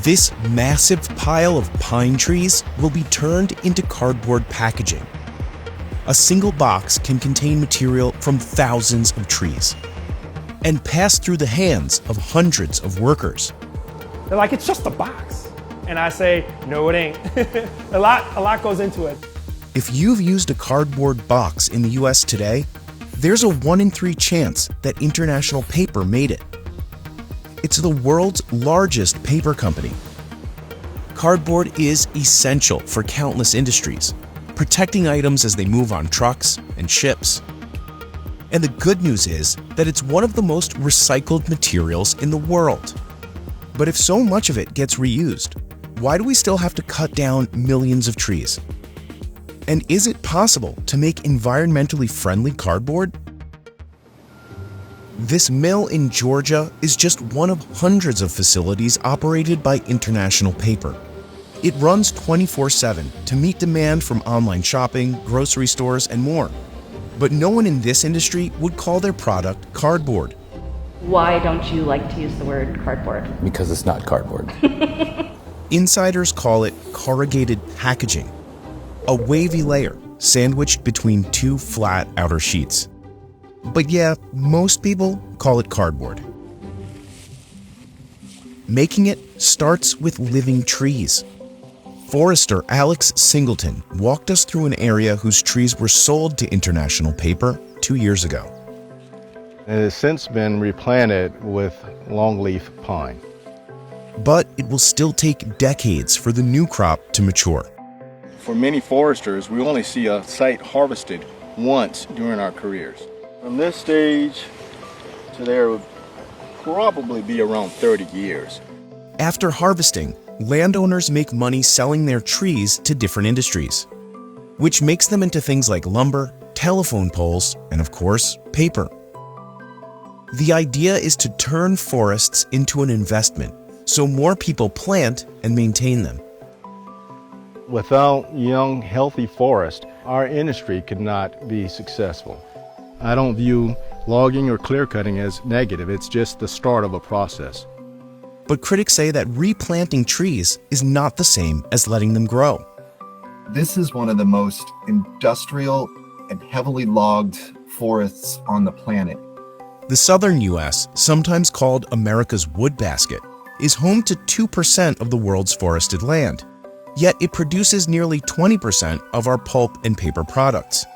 This massive pile of pine trees will be turned into cardboard packaging. A single box can contain material from thousands of trees and pass through the hands of hundreds of workers. They're like, it's just a box. And I say, no, it ain't. A lot goes into it. If you've used a cardboard box in the US today, there's a 1 in 3 chance that International Paper made it. It's the world's largest paper company. Cardboard is essential for countless industries, protecting items as they move on trucks and ships. And the good news is that it's one of the most recycled materials in the world. But if so much of it gets reused, why do we still have to cut down millions of trees? And is it possible to make environmentally friendly cardboard? This mill in Georgia is just one of hundreds of facilities operated by International Paper. It runs 24/7 to meet demand from online shopping, grocery stores, and more. But no one in this industry would call their product cardboard. Why don't you like to use the word cardboard? Because it's not cardboard. Insiders call it corrugated packaging, a wavy layer sandwiched between 2 flat outer sheets. But yeah, most people call it cardboard. Making it starts with living trees. Forester Alex Singleton walked us through an area whose trees were sold to International Paper 2 years ago. It has since been replanted with longleaf pine. But it will still take decades for the new crop to mature. For many foresters, we only see a site harvested once during our careers. From this stage to there would probably be around 30 years. After harvesting, landowners make money selling their trees to different industries, which makes them into things like lumber, telephone poles, and of course, paper. The idea is to turn forests into an investment, so more people plant and maintain them. Without young, healthy forests, our industry could not be successful. I don't view logging or clear cutting as negative, it's just the start of a process. But critics say that replanting trees is not the same as letting them grow. This is one of the most industrial and heavily logged forests on the planet. The southern US, sometimes called America's wood basket, is home to 2% of the world's forested land. Yet it produces nearly 20% of our pulp and paper products,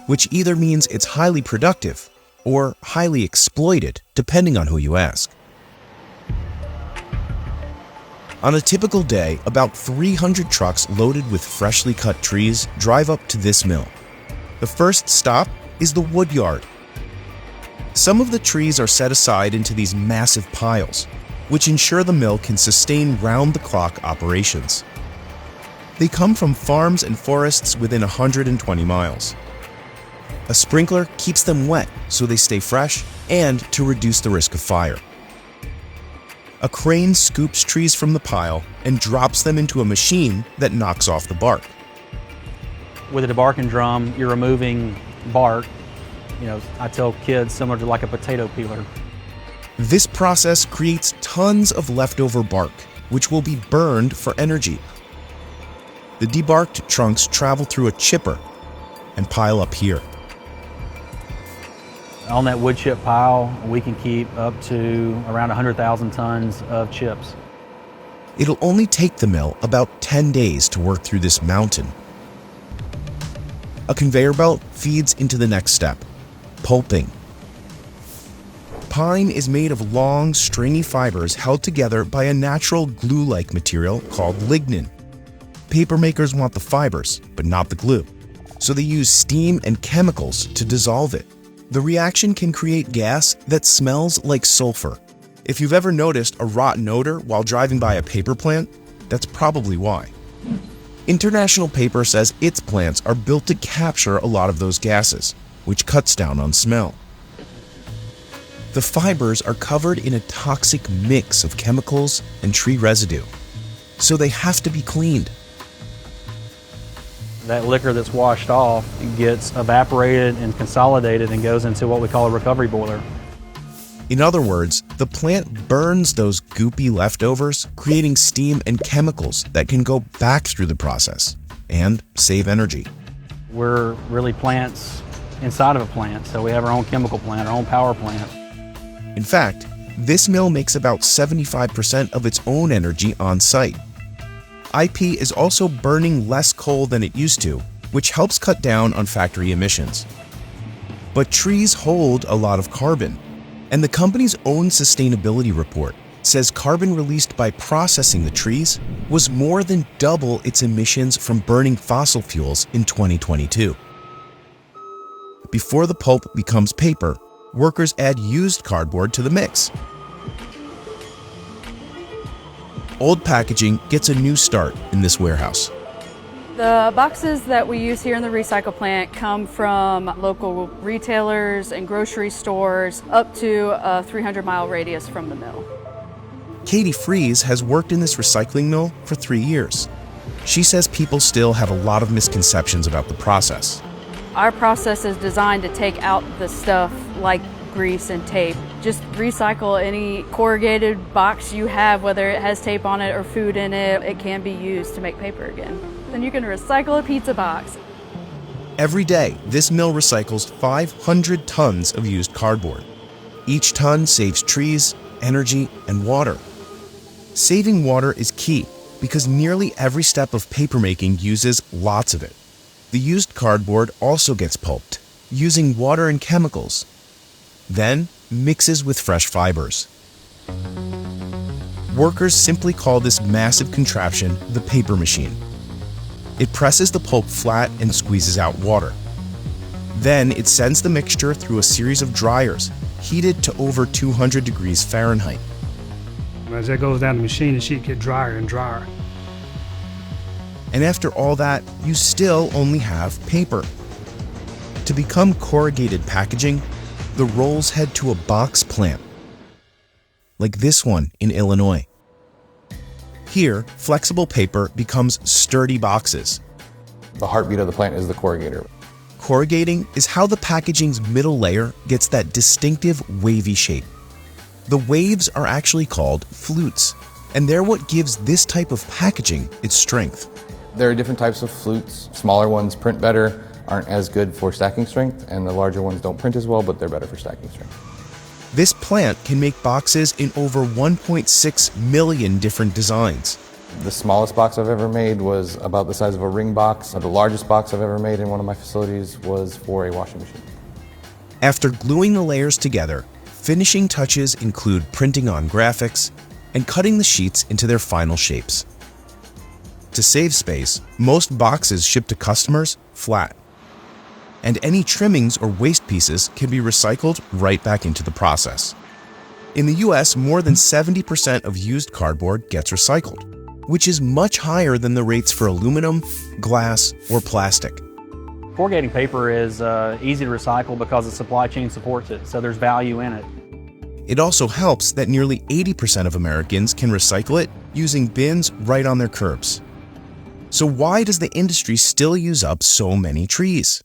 which either means it's highly productive or highly exploited, depending on who you ask. On a typical day, about 300 trucks loaded with freshly cut trees drive up to this mill. The first stop is the wood yard. Some of the trees are set aside into these massive piles, which ensure the mill can sustain round-the-clock operations. They come from farms and forests within 120 miles. A sprinkler keeps them wet so they stay fresh and to reduce the risk of fire. A crane scoops trees from the pile and drops them into a machine that knocks off the bark. With a debarking drum, you're removing bark. I tell kids, similar to like a potato peeler. This process creates tons of leftover bark, which will be burned for energy. The debarked trunks travel through a chipper and pile up here. On that wood chip pile, we can keep up to around 100,000 tons of chips. It'll only take the mill about 10 days to work through this mountain. A conveyor belt feeds into the next step, pulping. Pine is made of long, stringy fibers held together by a natural glue-like material called lignin. Paper makers want the fibers, but not the glue, so they use steam and chemicals to dissolve it. The reaction can create gas that smells like sulfur. If you've ever noticed a rotten odor while driving by a paper plant, that's probably why. International Paper says its plants are built to capture a lot of those gases, which cuts down on smell. The fibers are covered in a toxic mix of chemicals and tree residue, so they have to be cleaned. That liquor that's washed off gets evaporated and consolidated and goes into what we call a recovery boiler. In other words, the plant burns those goopy leftovers, creating steam and chemicals that can go back through the process and save energy. We're really plants inside of a plant, so we have our own chemical plant, our own power plant. In fact, this mill makes about 75% of its own energy on site. IP is also burning less coal than it used to, which helps cut down on factory emissions. But trees hold a lot of carbon, and the company's own sustainability report says carbon released by processing the trees was more than double its emissions from burning fossil fuels in 2022. Before the pulp becomes paper, workers add used cardboard to the mix. Old packaging gets a new start in this warehouse. The boxes that we use here in the recycle plant come from local retailers and grocery stores up to a 300-mile radius from the mill. Katie Fries has worked in this recycling mill for 3 years. She says people still have a lot of misconceptions about the process. Our process is designed to take out the stuff like grease and tape. Just recycle any corrugated box you have, whether it has tape on it or food in it. It can be used to make paper again. Then you can recycle a pizza box. Every day, this mill recycles 500 tons of used cardboard. Each ton saves trees, energy, and water. Saving water is key because nearly every step of papermaking uses lots of it. The used cardboard also gets pulped, using water and chemicals, then mixes with fresh fibers. Workers simply call this massive contraption the paper machine. It presses the pulp flat and squeezes out water. Then it sends the mixture through a series of dryers, heated to over 200 degrees Fahrenheit. As that goes down the machine, the sheet gets drier and drier. And after all that, you still only have paper. To become corrugated packaging, the rolls head to a box plant, like this one in Illinois. Here, flexible paper becomes sturdy boxes. The heartbeat of the plant is the corrugator. Corrugating is how the packaging's middle layer gets that distinctive wavy shape. The waves are actually called flutes, and they're what gives this type of packaging its strength. There are different types of flutes. Smaller ones print better, aren't as good for stacking strength, and the larger ones don't print as well, but they're better for stacking strength. This plant can make boxes in over 1.6 million different designs. The smallest box I've ever made was about the size of a ring box. The largest box I've ever made in one of my facilities was for a washing machine. After gluing the layers together, finishing touches include printing on graphics and cutting the sheets into their final shapes. To save space, most boxes shipped to customers flat, and any trimmings or waste pieces can be recycled right back into the process. In the US, more than 70% of used cardboard gets recycled, which is much higher than the rates for aluminum, glass, or plastic. Corrugating paper is easy to recycle because the supply chain supports it, so there's value in it. It also helps that nearly 80% of Americans can recycle it using bins right on their curbs. So why does the industry still use up so many trees?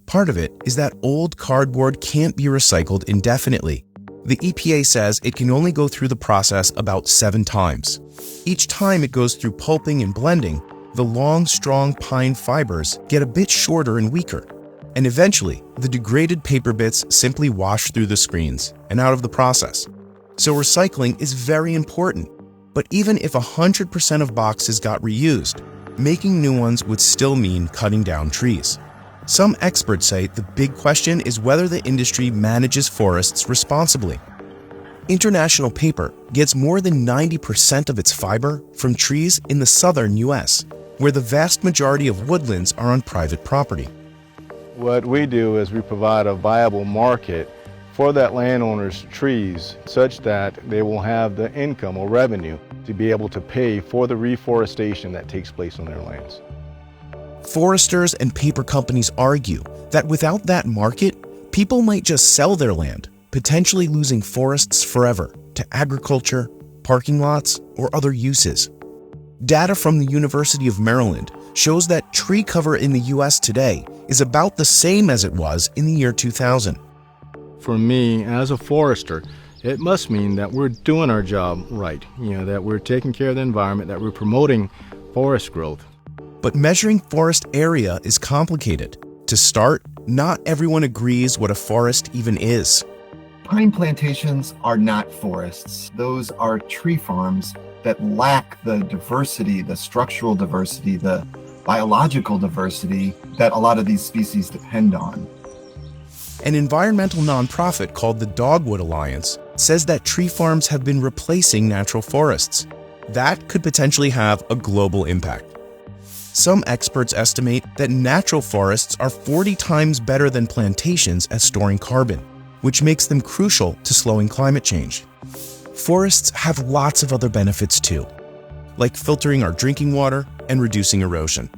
Part of it is that old cardboard can't be recycled indefinitely. The EPA says it can only go through the process about 7 times. Each time it goes through pulping and blending, the long, strong pine fibers get a bit shorter and weaker. And eventually, the degraded paper bits simply wash through the screens and out of the process. So recycling is very important. But even if 100% of boxes got reused, making new ones would still mean cutting down trees. Some experts say the big question is whether the industry manages forests responsibly. International Paper gets more than 90% of its fiber from trees in the southern US, where the vast majority of woodlands are on private property. What we do is we provide a viable market for that landowner's trees such that they will have the income or revenue to be able to pay for the reforestation that takes place on their lands. Foresters and paper companies argue that without that market, people might just sell their land, potentially losing forests forever to agriculture, parking lots, or other uses. Data from the University of Maryland shows that tree cover in the US today is about the same as it was in the year 2000. For me, as a forester, it must mean that we're doing our job right, that we're taking care of the environment, that we're promoting forest growth. But measuring forest area is complicated. To start, not everyone agrees what a forest even is. Pine plantations are not forests. Those are tree farms that lack the diversity, the structural diversity, the biological diversity that a lot of these species depend on. An environmental nonprofit called the Dogwood Alliance says that tree farms have been replacing natural forests. That could potentially have a global impact. Some experts estimate that natural forests are 40 times better than plantations at storing carbon, which makes them crucial to slowing climate change. Forests have lots of other benefits too, like filtering our drinking water and reducing erosion.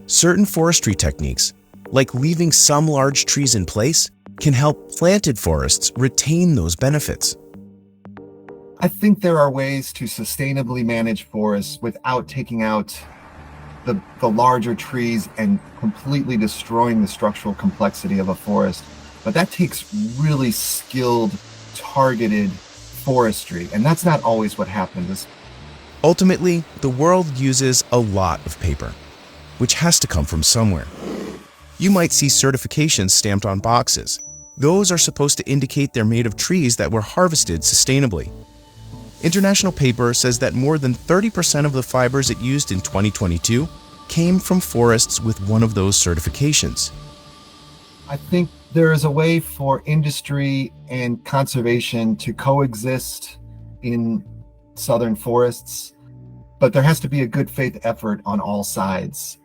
Certain forestry techniques, like leaving some large trees in place, can help planted forests retain those benefits. I think there are ways to sustainably manage forests without taking out the larger trees and completely destroying the structural complexity of a forest. But that takes really skilled, targeted forestry, and that's not always what happens. Ultimately, the world uses a lot of paper, which has to come from somewhere. You might see certifications stamped on boxes. Those are supposed to indicate they're made of trees that were harvested sustainably. International Paper says that more than 30% of the fibers it used in 2022 came from forests with one of those certifications. I think there is a way for industry and conservation to coexist in southern forests, but there has to be a good faith effort on all sides.